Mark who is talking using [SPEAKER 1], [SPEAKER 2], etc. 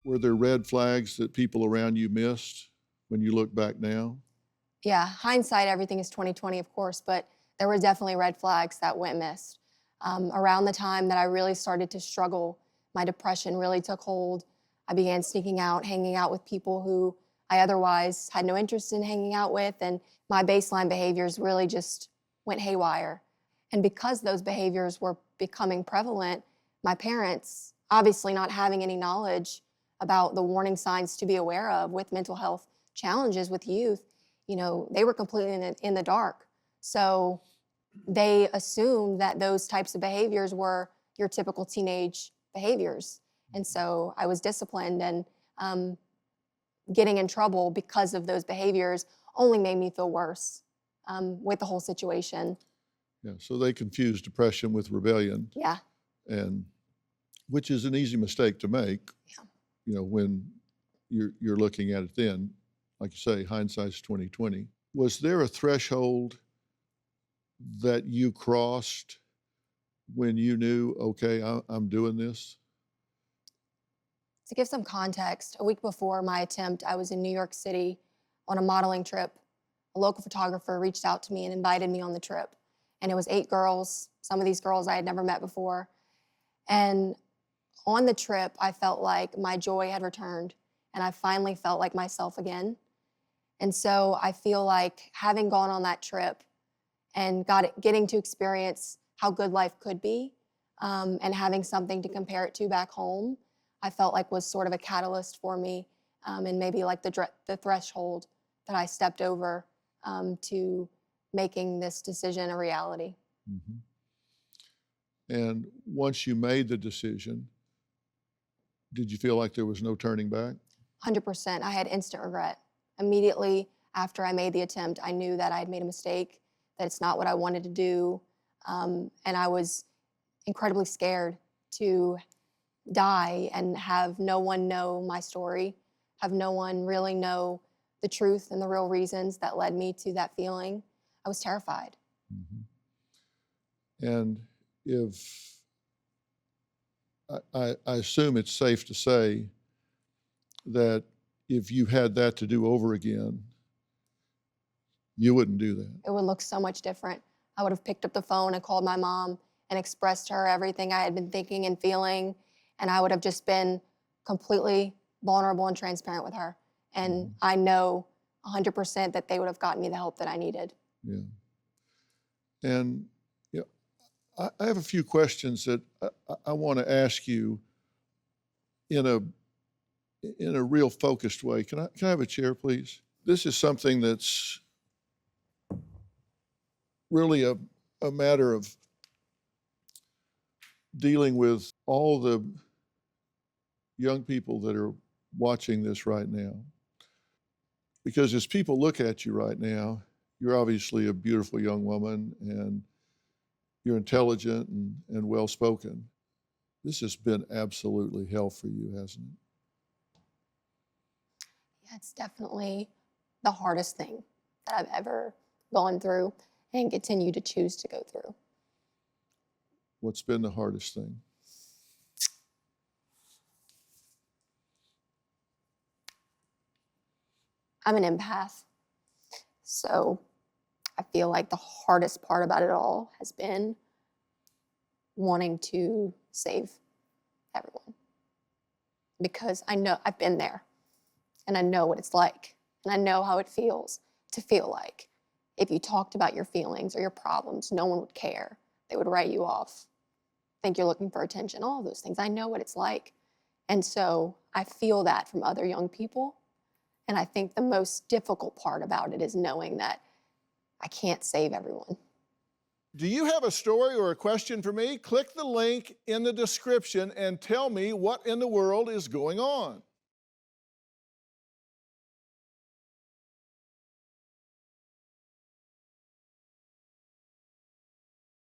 [SPEAKER 1] Were there red flags that people around you missed when you look back now?
[SPEAKER 2] Yeah, hindsight, everything is 2020, of course, but there were definitely red flags that went missed. Around the time that I really started to struggle, my depression really took hold. I began sneaking out, hanging out with people who I otherwise had no interest in hanging out with, and my baseline behaviors really just went haywire. And because those behaviors were becoming prevalent, my parents, obviously not having any knowledge about the warning signs to be aware of with mental health challenges with youth, they were completely in the dark. So they assumed that those types of behaviors were your typical teenage behaviors. And so I was disciplined, and getting in trouble because of those behaviors only made me feel worse with the whole situation.
[SPEAKER 1] Yeah, so they confused depression with rebellion,
[SPEAKER 2] Yeah.
[SPEAKER 1] and which is an easy mistake to make.
[SPEAKER 2] Yeah.
[SPEAKER 1] When you're looking at it then, like you say, hindsight's 2020. Was there a threshold that you crossed when you knew, okay, I'm doing this?
[SPEAKER 2] To give some context, a week before my attempt, I was in New York City on a modeling trip. A local photographer reached out to me and invited me on the trip. And it was 8 girls. Some of these girls I had never met before. And on the trip, I felt like my joy had returned, and I finally felt like myself again. And so I feel like having gone on that trip and getting to experience how good life could be, and having something to compare it to back home, I felt like was sort of a catalyst for me, and maybe like the threshold that I stepped over to making this decision a reality.
[SPEAKER 1] Mm-hmm. And once you made the decision, did you feel like there was no turning back?
[SPEAKER 2] 100%. I had instant regret. Immediately after I made the attempt, I knew that I had made a mistake, that it's not what I wanted to do. And I was incredibly scared to die and have no one know my story, have no one really know the truth and the real reasons that led me to that feeling. I was terrified.
[SPEAKER 1] Mm-hmm. And if I assume it's safe to say that if you had that to do over again, you wouldn't do that.
[SPEAKER 2] It would look so much different. I would have picked up the phone and called my mom and expressed to her everything I had been thinking and feeling, and I would have just been completely vulnerable and transparent with her. And I know 100% that they would have gotten me the help that I needed.
[SPEAKER 1] Yeah. And I have a few questions that I want to ask you in a real focused way. Can I have a chair, please? This is something that's really a matter of dealing with all the young people that are watching this right now. Because as people look at you right now, you're obviously a beautiful young woman, and you're intelligent and well-spoken. This has been absolutely hell for you, hasn't it?
[SPEAKER 2] Yeah, it's definitely the hardest thing that I've ever gone through and continue to choose to go through.
[SPEAKER 1] What's been the hardest thing?
[SPEAKER 2] I'm an empath, so I feel like the hardest part about it all has been wanting to save everyone, because I know I've been there, and I know what it's like, and I know how it feels to feel like if you talked about your feelings or your problems, no one would care. They would write you off, think you're looking for attention, all of those things. I know what it's like. And so I feel that from other young people. And I think the most difficult part about it is knowing that I can't save everyone.
[SPEAKER 1] Do you have a story or a question for me? Click the link in the description and tell me what in the world is going on.